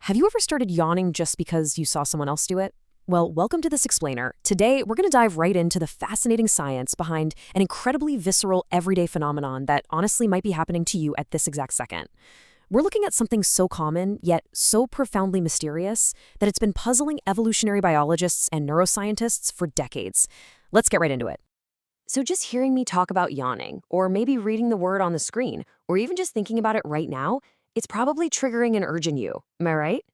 Have you ever started yawning just because you saw someone else do it? Well, welcome to this explainer. Today, we're going to dive right into the fascinating science behind an incredibly visceral everyday phenomenon that honestly might be happening to you at this exact second. We're looking at something so common, yet so profoundly mysterious, that it's been puzzling evolutionary biologists and neuroscientists for decades. Let's get right into it. So just hearing me talk about yawning, or maybe reading the word on the screen, or even just thinking about it right now, it's probably triggering an urge in you. Am I right?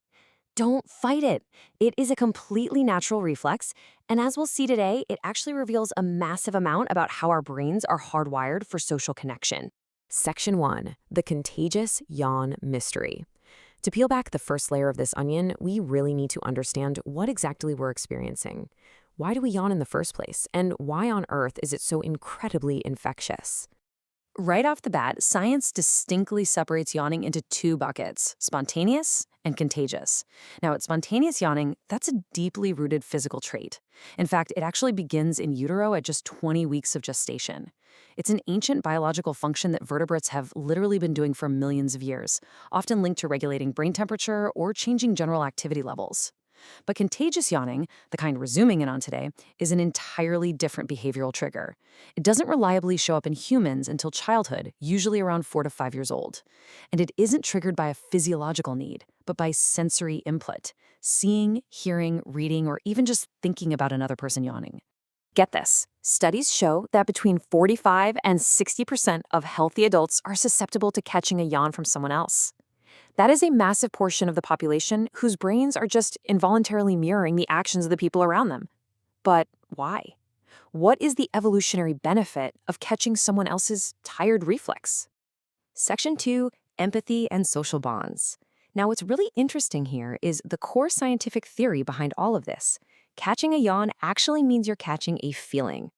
Don't fight it. It is a completely natural reflex, and as we'll see today, it actually reveals a massive amount about how our brains are hardwired for social connection. Section 1. The Contagious Yawn Mystery. To peel back the first layer of this onion, we really need to understand what exactly we're experiencing. Why do we yawn in the first place, and why on earth is it so incredibly infectious? Right off the bat, science distinctly separates yawning into two buckets, spontaneous and contagious. Now, at spontaneous yawning, that's a deeply rooted physical trait. In fact, it actually begins in utero at just 20 weeks of gestation. It's an ancient biological function that vertebrates have literally been doing for millions of years, often linked to regulating brain temperature or changing general activity levels. But contagious yawning, the kind we're zooming in on today, is an entirely different behavioral trigger. It doesn't reliably show up in humans until childhood, usually around 4 to 5 years old. And it isn't triggered by a physiological need, but by sensory input, seeing, hearing, reading, or even just thinking about another person yawning. Get this. Studies show that between 45 and 60% of healthy adults are susceptible to catching a yawn from someone else. That is a massive portion of the population whose brains are just involuntarily mirroring the actions of the people around them. But why? What is the evolutionary benefit of catching someone else's tired reflex? Section 2, Empathy and Social Bonds. Now, what's really interesting here is the core scientific theory behind all of this. Catching a yawn actually means you're catching a feeling.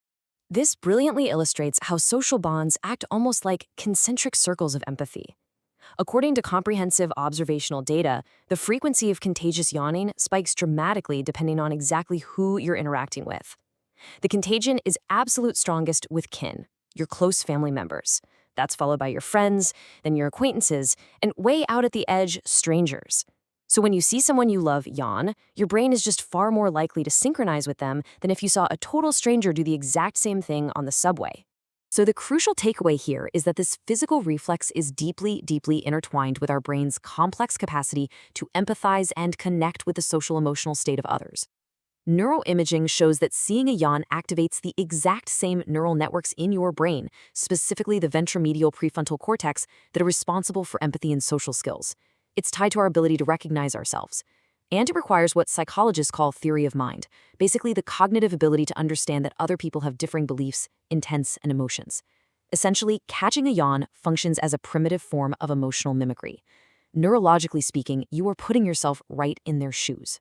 This brilliantly illustrates how social bonds act almost like concentric circles of empathy. According to comprehensive observational data, the frequency of contagious yawning spikes dramatically depending on exactly who you're interacting with. The contagion is absolute strongest with kin, your close family members. That's followed by your friends, then your acquaintances, and way out at the edge, strangers. So when you see someone you love yawn, your brain is just far more likely to synchronize with them than if you saw a total stranger do the exact same thing on the subway. So the crucial takeaway here is that this physical reflex is deeply, deeply intertwined with our brain's complex capacity to empathize and connect with the social-emotional state of others. Neuroimaging shows that seeing a yawn activates the exact same neural networks in your brain, specifically the ventromedial prefrontal cortex, that are responsible for empathy and social skills. It's tied to our ability to recognize ourselves. And it requires what psychologists call theory of mind, basically the cognitive ability to understand that other people have differing beliefs, intents, and emotions. Essentially, catching a yawn functions as a primitive form of emotional mimicry. Neurologically speaking, you are putting yourself right in their shoes.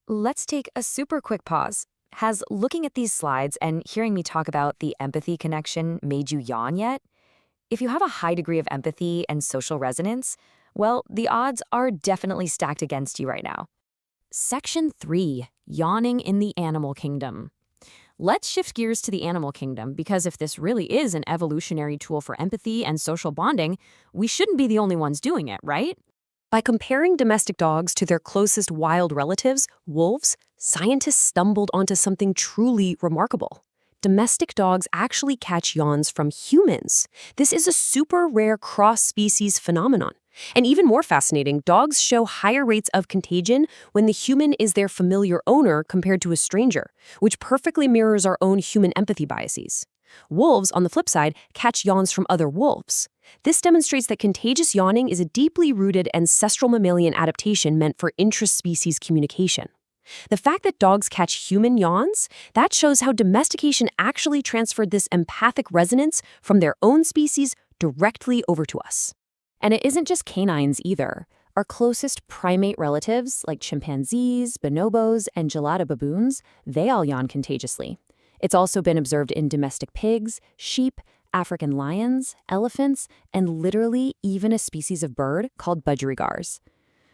Let's take a super quick pause. Has looking at these slides and hearing me talk about the empathy connection made you yawn yet? If you have a high degree of empathy and social resonance, well, the odds are definitely stacked against you right now. Section 3, Yawning in the Animal Kingdom. Let's shift gears to the animal kingdom, because if this really is an evolutionary tool for empathy and social bonding, we shouldn't be the only ones doing it, right? By comparing domestic dogs to their closest wild relatives, wolves, scientists stumbled onto something truly remarkable. Domestic dogs actually catch yawns from humans. This is a super rare cross-species phenomenon. And even more fascinating, dogs show higher rates of contagion when the human is their familiar owner compared to a stranger, which perfectly mirrors our own human empathy biases. Wolves, on the flip side, catch yawns from other wolves. This demonstrates that contagious yawning is a deeply rooted ancestral mammalian adaptation meant for intra-species communication. The fact that dogs catch human yawns, that shows how domestication actually transferred this empathic resonance from their own species directly over to us. And it isn't just canines either. Our closest primate relatives, like chimpanzees, bonobos, and gelada baboons, they all yawn contagiously. It's also been observed in domestic pigs, sheep, African lions, elephants, and literally even a species of bird called budgerigars.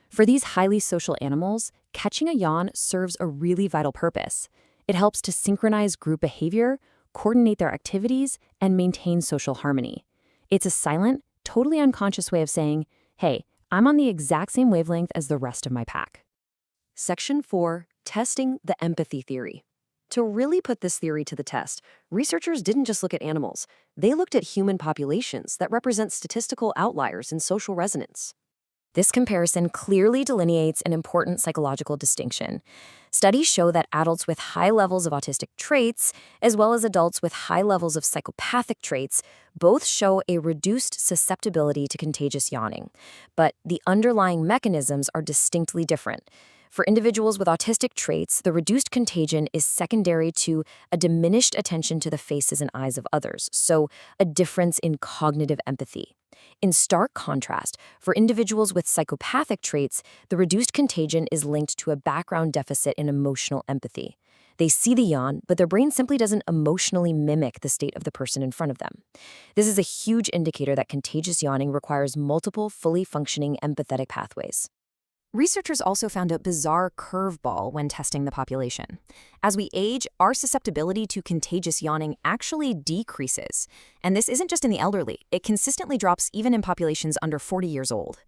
For these highly social animals, catching a yawn serves a really vital purpose. It helps to synchronize group behavior, coordinate their activities, and maintain social harmony. It's a silent, totally unconscious way of saying, hey, I'm on the exact same wavelength as the rest of my pack. Section 4, Testing the Empathy Theory. To really put this theory to the test, researchers didn't just look at animals. They looked at human populations that represent statistical outliers in social resonance. This comparison clearly delineates an important psychological distinction. Studies show that adults with high levels of autistic traits, as well as adults with high levels of psychopathic traits, both show a reduced susceptibility to contagious yawning. But the underlying mechanisms are distinctly different. For individuals with autistic traits, the reduced contagion is secondary to a diminished attention to the faces and eyes of others, so a difference in cognitive empathy. In stark contrast, for individuals with psychopathic traits, the reduced contagion is linked to a background deficit in emotional empathy. They see the yawn, but their brain simply doesn't emotionally mimic the state of the person in front of them. This is a huge indicator that contagious yawning requires multiple, fully functioning empathetic pathways. Researchers also found a bizarre curveball when testing the population. As we age, our susceptibility to contagious yawning actually decreases. And this isn't just in the elderly. It consistently drops even in populations under 40 years old.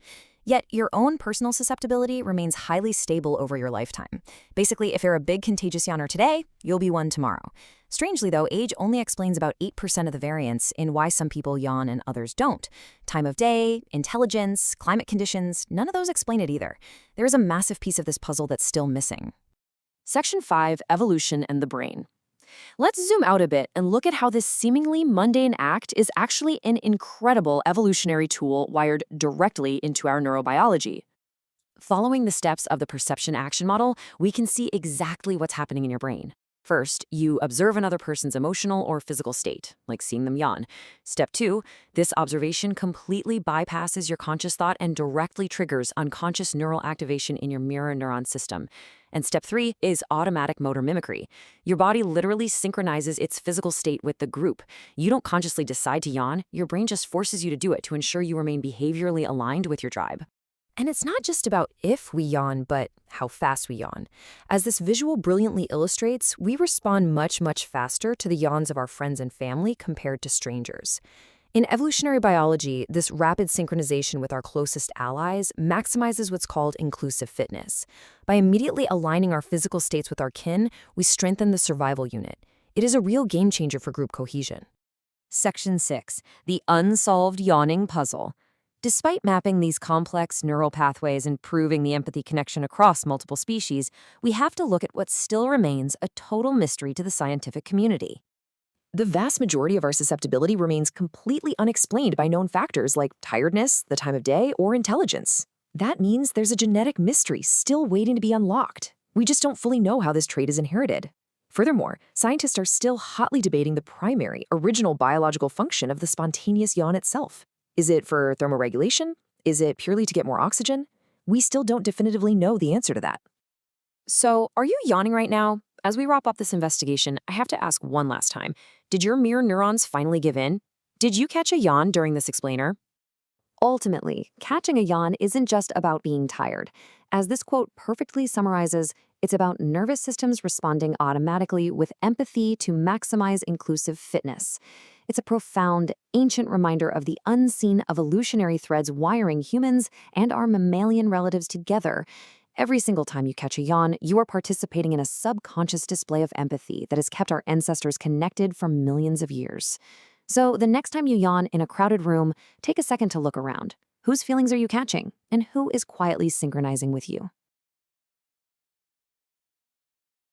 Yet, your own personal susceptibility remains highly stable over your lifetime. Basically, if you're a big contagious yawner today, you'll be one tomorrow. Strangely, though, age only explains about 8% of the variance in why some people yawn and others don't. Time of day, intelligence, climate conditions, none of those explain it either. There is a massive piece of this puzzle that's still missing. Section 5, Evolution and the Brain. Let's zoom out a bit and look at how this seemingly mundane act is actually an incredible evolutionary tool wired directly into our neurobiology. Following the steps of the perception action model, we can see exactly what's happening in your brain. First, you observe another person's emotional or physical state, like seeing them yawn. Step 2, this observation completely bypasses your conscious thought and directly triggers unconscious neural activation in your mirror neuron system. And step 3 is automatic motor mimicry. Your body literally synchronizes its physical state with the group. You don't consciously decide to yawn, your brain just forces you to do it to ensure you remain behaviorally aligned with your tribe. And it's not just about if we yawn, but how fast we yawn. As this visual brilliantly illustrates, we respond much, much faster to the yawns of our friends and family compared to strangers. In evolutionary biology, this rapid synchronization with our closest allies maximizes what's called inclusive fitness. By immediately aligning our physical states with our kin, we strengthen the survival unit. It is a real game changer for group cohesion. Section 6, the unsolved yawning puzzle. Despite mapping these complex neural pathways and proving the empathy connection across multiple species, we have to look at what still remains a total mystery to the scientific community. The vast majority of our susceptibility remains completely unexplained by known factors like tiredness, the time of day, or intelligence. That means there's a genetic mystery still waiting to be unlocked. We just don't fully know how this trait is inherited. Furthermore, scientists are still hotly debating the primary, original biological function of the spontaneous yawn itself. Is it for thermoregulation? Is it purely to get more oxygen? We still don't definitively know the answer to that. So, are you yawning right now? As we wrap up this investigation, I have to ask one last time. Did your mirror neurons finally give in? Did you catch a yawn during this explainer? Ultimately, catching a yawn isn't just about being tired. As this quote perfectly summarizes, it's about nervous systems responding automatically with empathy to maximize inclusive fitness. It's a profound, ancient reminder of the unseen evolutionary threads wiring humans and our mammalian relatives together. Every single time you catch a yawn, you are participating in a subconscious display of empathy that has kept our ancestors connected for millions of years. So the next time you yawn in a crowded room, take a second to look around. Whose feelings are you catching? And who is quietly synchronizing with you?